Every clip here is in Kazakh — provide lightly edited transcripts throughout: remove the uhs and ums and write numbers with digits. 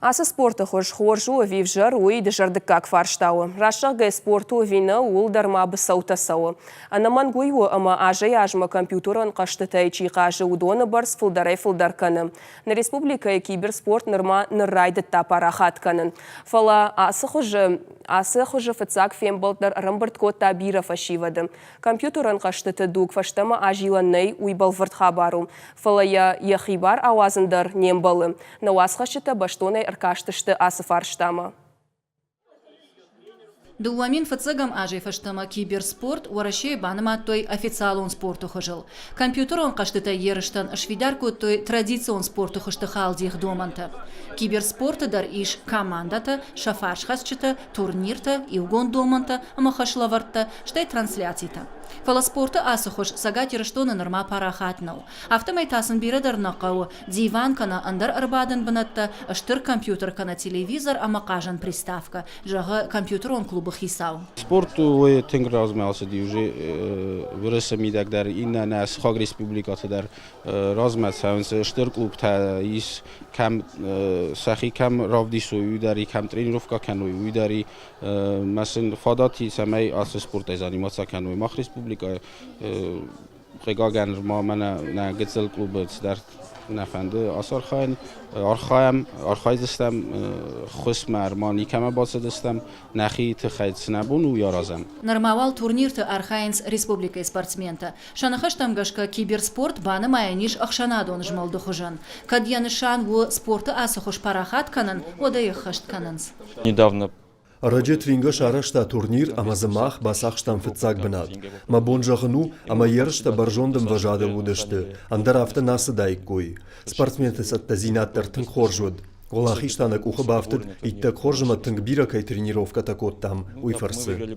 Асы спорты хош хоржу вивжар уйды жардыккак фарштауы. Рашығы спорту вина улдарма бысаутасауы. Анаман гуйу ама ажай ажма компьютерын қаштытай чиқажы удоны барс фылдарай фылдарканы. На республика киберспорт нырма ныррайды тапарахатканын. Фала асы хожы фыцак фембалдар рымбыртко табира фашивады. Компьютерын қаштыты дуг фаштама ажиланнай уйбал выртхабару. Фала яхибар ауазындар нембалы. Науасхашыта баштонай аркаштышты асы фарштама. Дуамин фацагам ажей фаштама киберспорт уарашей банама той официалон спорту хожил. Компьютерон каштыта ерыштан швидарку той традицион спорту хошты халдих доманта. Киберспорты дар иш командата, шафаршхасчыта, турнирта, илгон доманта, амахашлаварта, штай трансляцията. Фала спорты асы хош сагат ерыштоны нырма парахатнау. Автомай тасын бире дар нақау, диван кана андар арбадан бынатта, аштыр компьютер кана телевизор, амақажан приставка. Жағы компьютерон клубы хисау. Спорт ой тенгр размялся ди уже вырысы мидак дар инна нас хаг республикаты дар размят саунс аштыр клуб та ис кам сахи кам равдису удари кам тренировка кану удари مثلا فاداتی سمای آس سپورت از انیماسا کنوی مخ ریسپوبلیکا خیگاگن ما من نگذل کلوب در نفنده آسار آرخای دستم خوش مرمانی کم باز دستم نخی تخیل سنبون و یارازم. Нормавал турнир та архаинс республика спортсмента. Шанахаштам гашка киберспорт баны майниш ахшанадон жмалды хожан. Кадьянышан у спорта асы хош парахат канан, ода хашт кананс. Недавно Раджет Винга шарашта турнир амазамах басахштам фицак бнат. Ма бонжахну ама ершта баржондым важады удышты. Андарафта насы дайккой. Спортсменты сатта зинаттар тынг хоржуд. Голахиштанак ухы бафтыд, иттак хоржыма тынг биракай тренировка такоттам уйфарсы.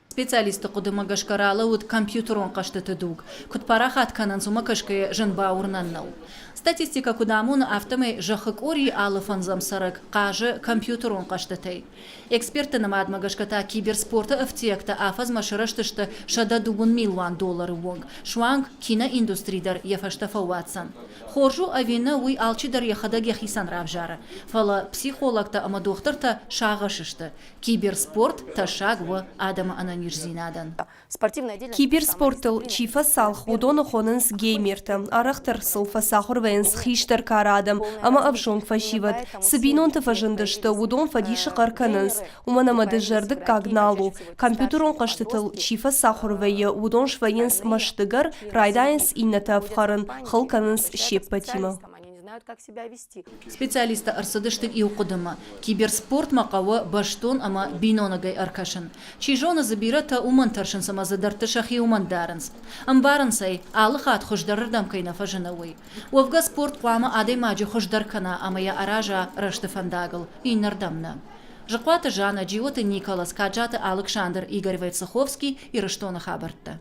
Специалисты кудыма гашкаралы уд компьютерон каштыты дуг. Кут парахат канан сума кашкая жынба урнаннау. Статистика кудамун автомай жахык ори алыфан замсарык кажы компьютерон каштытай. Эксперты намадма гашката киберспорта эфтекта афаз машырыштышты шада $1 миллион вонг. Шуанг кина индустрийдар ефашта фауатсан. Хоржу авина уй алчидар яхада гехисан равжары. Фала психологта ама дохтарта шағышышты. Киберспорт та шагва адама ананиш зинадан. Киберспортыл чифа салх удоны хонынс геймерті. Арахтар сылфа сахур венс хиштар карадам, ама авжон фашиват. Сабинон тафажындышты удон фадиши карканынс. Уманамады жардык кагналу. Компьютерон каштытыл чифа сахур вейе удон швайынс маштыгар райдайынс инната авхарын хылканынс шеппатима. Специалисты арсыдышты иуқудыма. Киберспорт мақауы баштон ама бинонагай аркашын. Чижона забирата умантаршын самазадарты шахи умандарынс. Амбарынсай алы хат хождарырдам кайна фажынауй. Уавга спорт қуама адай маджи хождаркана амая аража рашты фандагыл. Иннардамна. Жықваты Жана, Джиоты Николас, Каджаты Александр, Игорь Вайцеховский и Раштона Хабарта.